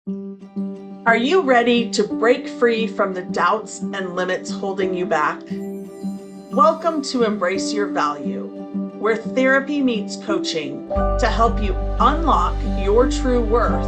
Are you ready to break free from the doubts and limits holding you back? Welcome to Embrace Your Value, where therapy meets coaching to help you unlock your true worth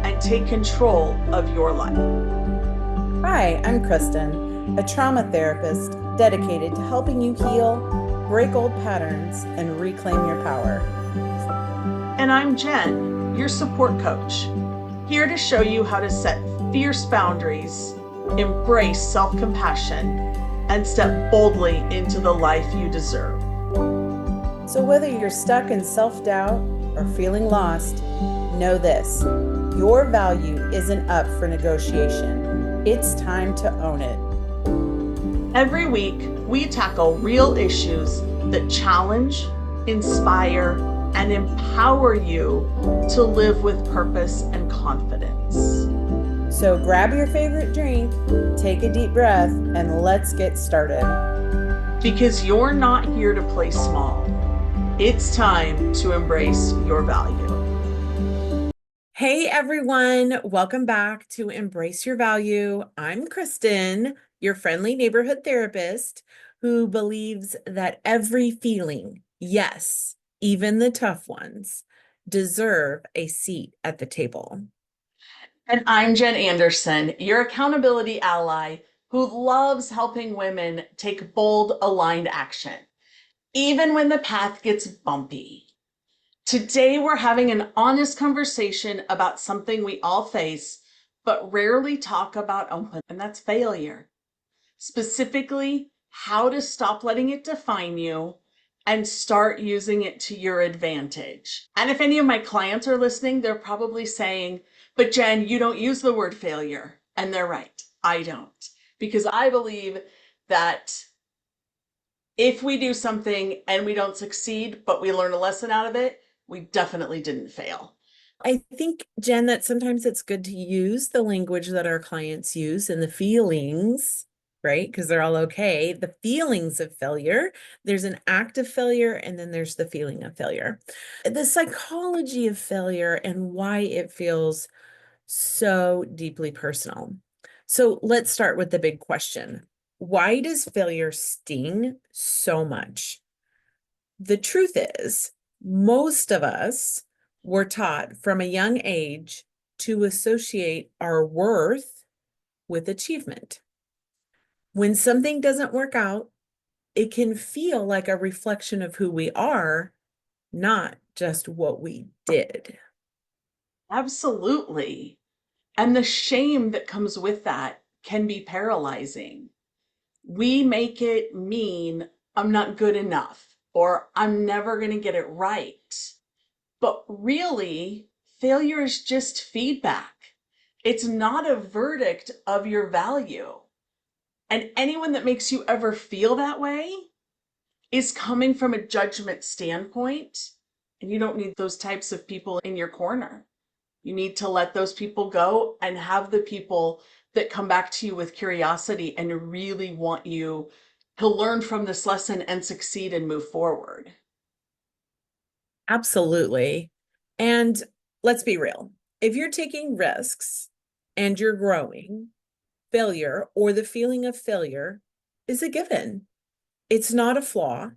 and take control of your life. Hi, I'm Kristen, a trauma therapist dedicated to helping you heal, break old patterns, and reclaim your power. And I'm Jen, your support coach, here to show you how to set fierce boundaries, embrace self-compassion, and step boldly into the life you deserve. So, whether you're stuck in self doubt or feeling lost, know this: your value isn't up for negotiation. It's time to own it. Every week, we tackle real issues that challenge, inspire, and empower you to live with purpose and confidence. So, grab your favorite drink, take a deep breath, and let's get started. Because you're not here to play small. It's time to embrace your value. Hey everyone, welcome back to Embrace Your Value. I'm Kristen, your friendly neighborhood therapist who believes that every feeling, yes, even the tough ones, deserve a seat at the table. And I'm Jen Anderson, your accountability ally who loves helping women take bold, aligned action, even when the path gets bumpy. Today, we're having an honest conversation about something we all face, but rarely talk about openly, and that's failure. Specifically, how to stop letting it define you and start using it to your advantage. And if any of my clients are listening, they're probably saying, but Jen, you don't use the word failure. And they're right, I don't. Because I believe that if we do something and we don't succeed, but we learn a lesson out of it, we definitely didn't fail. I think, Jen, that sometimes it's good to use the language that our clients use and the feelings, right? Because they're all okay. The feelings of failure, there's an act of failure, and then there's the feeling of failure. The psychology of failure and why it feels so deeply personal. So let's start with the big question. Why does failure sting so much? The truth is, most of us were taught from a young age to associate our worth with achievement. When something doesn't work out, it can feel like a reflection of who we are, not just what we did. Absolutely. And the shame that comes with that can be paralyzing. We make it mean I'm not good enough or I'm never going to get it right. But really, failure is just feedback. It's not a verdict of your value. And anyone that makes you ever feel that way is coming from a judgment standpoint. And you don't need those types of people in your corner. You need to let those people go and have the people that come back to you with curiosity and really want you to learn from this lesson and succeed and move forward. Absolutely. And let's be real. If you're taking risks and you're growing, failure or the feeling of failure is a given. It's not a flaw.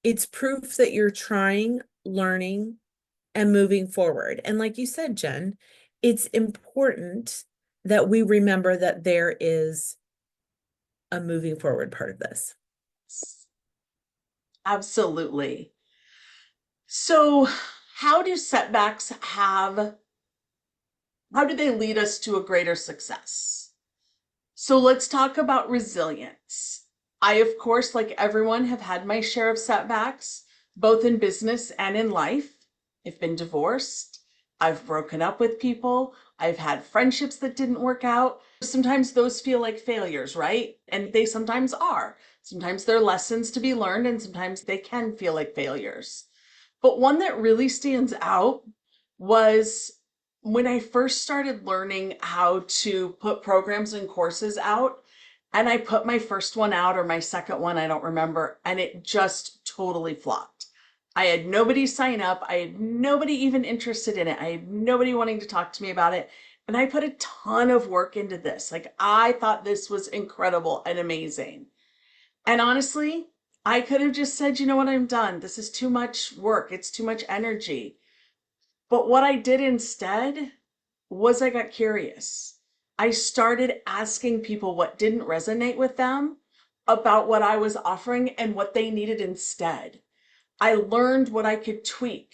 It's proof that you're trying, learning, and moving forward. And like you said, Jen, it's important that we remember that there is a moving forward part of this. Absolutely. So, how do setbacks have, how do they lead us to a greater success? So, let's talk about resilience. I, of course, like everyone, have had my share of setbacks, both in business and in life. I've been divorced. I've broken up with people. I've had friendships that didn't work out. Sometimes those feel like failures, right? And they sometimes are. Sometimes they're lessons to be learned, and sometimes they can feel like failures. But one that really stands out was when I first started learning how to put programs and courses out. And I put my first one out or my second one, I don't remember, and it just totally flopped. I had nobody sign up. I had nobody even interested in it. I had nobody wanting to talk to me about it. And I put a ton of work into this. Like, I thought this was incredible and amazing. And honestly, I could have just said, you know what, I'm done. This is too much work. It's too much energy. But what I did instead was I got curious. I started asking people what didn't resonate with them about what I was offering and what they needed instead. I learned what I could tweak.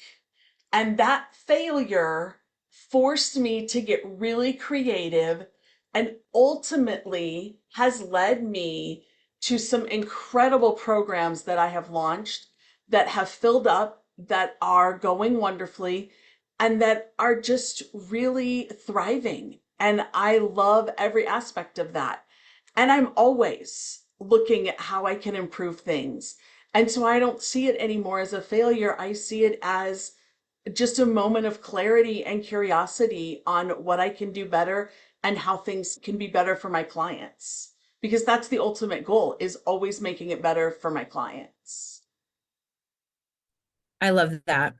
And that failure forced me to get really creative and ultimately has led me to some incredible programs that I have launched that have filled up, that are going wonderfully, and that are just really thriving. And I love every aspect of that. And I'm always looking at how I can improve things. And so I don't see it anymore as a failure. I see it as just a moment of clarity and curiosity on what I can do better and how things can be better for my clients. Because that's the ultimate goal, is always making it better for my clients. I love that.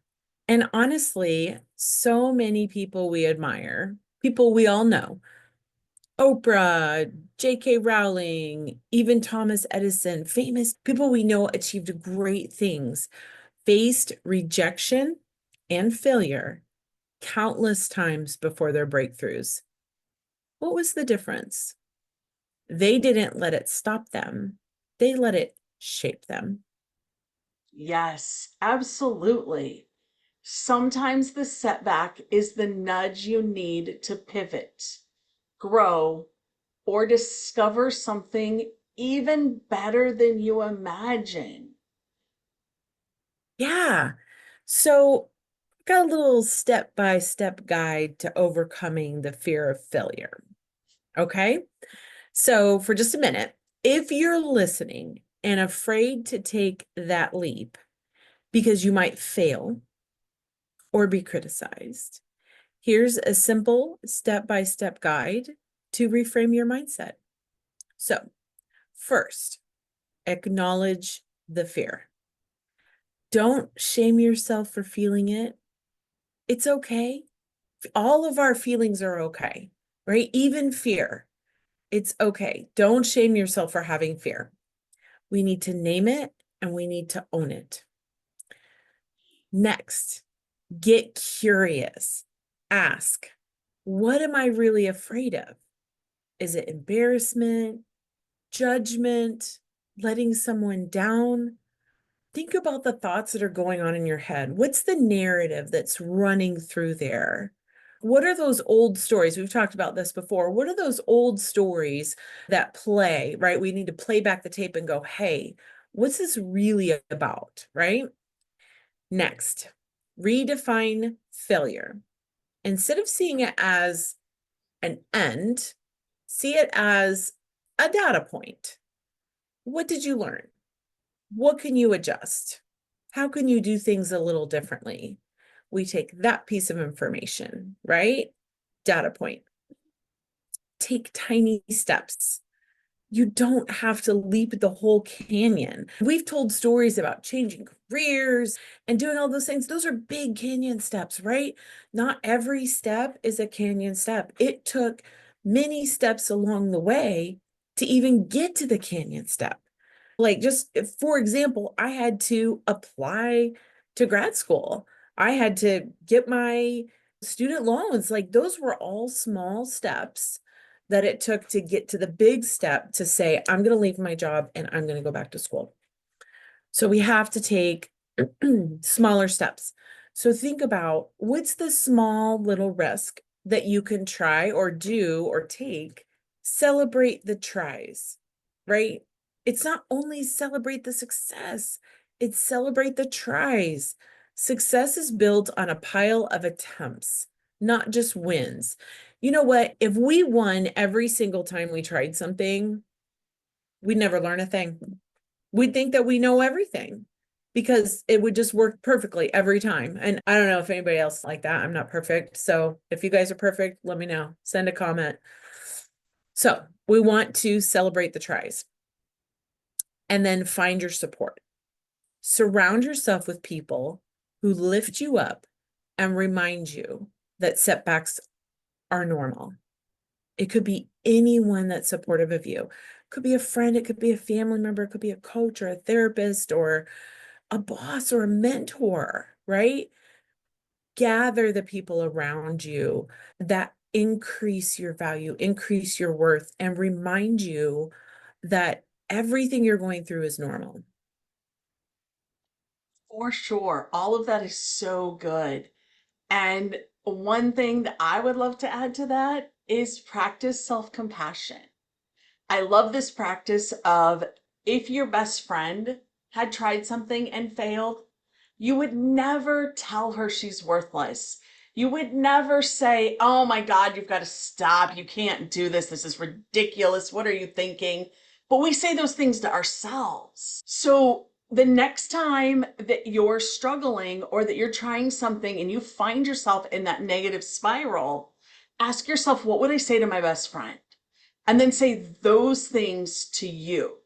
And honestly, so many people we admire, people we all know, Oprah, J.K. Rowling, even Thomas Edison, famous people we know achieved great things, faced rejection and failure countless times before their breakthroughs. What was the difference? They didn't let it stop them. They let it shape them. Yes, absolutely. Sometimes the setback is the nudge you need to pivot, grow, or discover something even better than you imagine. Yeah. So, got a little step-by-step guide to overcoming the fear of failure. Okay. So, for just a minute, if you're listening and afraid to take that leap because you might fail or be criticized, here's a simple step-by-step guide to reframe your mindset. So, first, acknowledge the fear. Don't shame yourself for feeling it. It's okay. All of our feelings are okay, right? Even fear. It's okay. Don't shame yourself for having fear. We need to name it and we need to own it. Next, get curious. Ask, what am I really afraid of? Is it embarrassment, judgment, letting someone down? Think about the thoughts that are going on in your head. What's the narrative that's running through there? What are those old stories? We've talked about this before. What are those old stories that play, right? We need to play back the tape and go, hey, what's this really about, right? Next, redefine failure. Instead of seeing it as an end, see it as a data point. What did you learn? What can you adjust? How can you do things a little differently? We take that piece of information, right? Data point. Take tiny steps. You don't have to leap the whole canyon. We've told stories about changing careers and doing all those things. Those are big canyon steps, right? Not every step is a canyon step. It took many steps along the way to even get to the canyon step. Like, just for example, I had to apply to grad school. I had to get my student loans. Like, those were all small steps that it took to get to the big step to say, I'm going to leave my job and I'm going to go back to school. So we have to take smaller steps. So think about, what's the small little risk that you can try or do or take. Celebrate the tries, right? It's not only celebrate the success, it's celebrate the tries. Success is built on a pile of attempts, not just wins. You know what? If we won every single time we tried something, we'd never learn a thing. We'd think that we know everything because it would just work perfectly every time. And I don't know if anybody else like that. I'm not perfect. So if you guys are perfect, let me know. Send a comment. So we want to celebrate the tries and then find your support. Surround yourself with people who lift you up and remind you that setbacks are normal. It could be anyone that's supportive of you. It could be a friend, it could be a family member, it could be a coach or a therapist or a boss or a mentor, right? Gather the people around you that increase your value, increase your worth, and remind you that everything you're going through is normal. For sure. All of that is so good. And one thing that I would love to add to that is practice self compassion. I love this practice of if your best friend had tried something and failed, you would never tell her she's worthless. You would never say, "Oh my God, you've got to stop. You can't do this. This is ridiculous. What are you thinking?" But we say those things to ourselves. So the next time that you're struggling or that you're trying something and you find yourself in that negative spiral, ask yourself, what would I say to my best friend? And then say those things to you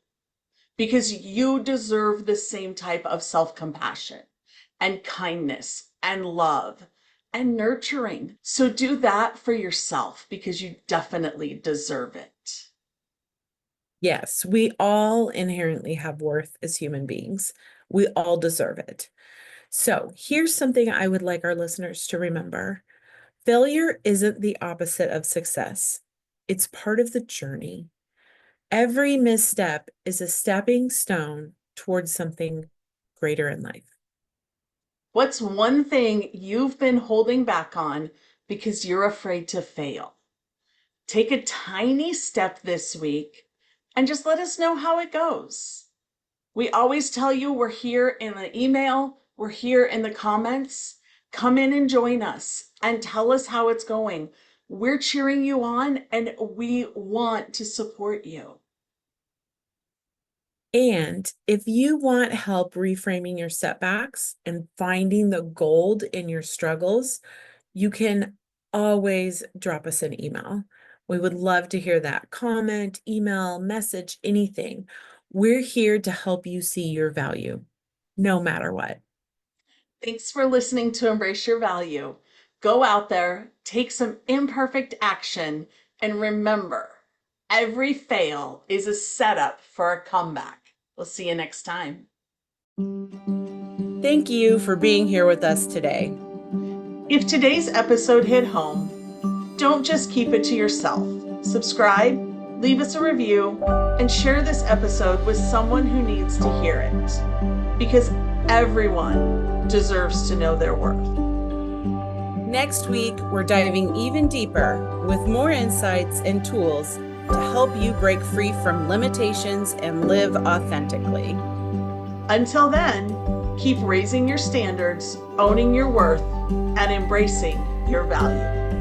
because you deserve the same type of self compassion and kindness and love and nurturing. So do that for yourself because you definitely deserve it. Yes, we all inherently have worth as human beings. We all deserve it. So here's something I would like our listeners to remember. Failure isn't the opposite of success. It's part of the journey. Every misstep is a stepping stone towards something greater in life. What's one thing you've been holding back on because you're afraid to fail? Take a tiny step this week and just let us know how it goes. We always tell you we're here in the email, we're here in the comments. Come in and join us and tell us how it's going. We're cheering you on and we want to support you. And if you want help reframing your setbacks and finding the gold in your struggles, you can always drop us an email. We would love to hear that. Comment, email, message, anything. We're here to help you see your value, no matter what. Thanks for listening to Embrace Your Value. Go out there, take some imperfect action, and remember, every fail is a setup for a comeback. We'll see you next time. Thank you for being here with us today. If today's episode hit home, don't just keep it to yourself. Subscribe, leave us a review, and share this episode with someone who needs to hear it. Because everyone deserves to know their worth. Next week, we're diving even deeper with more insights and tools to help you break free from limitations and live authentically. Until then, keep raising your standards, owning your worth, and embracing your value.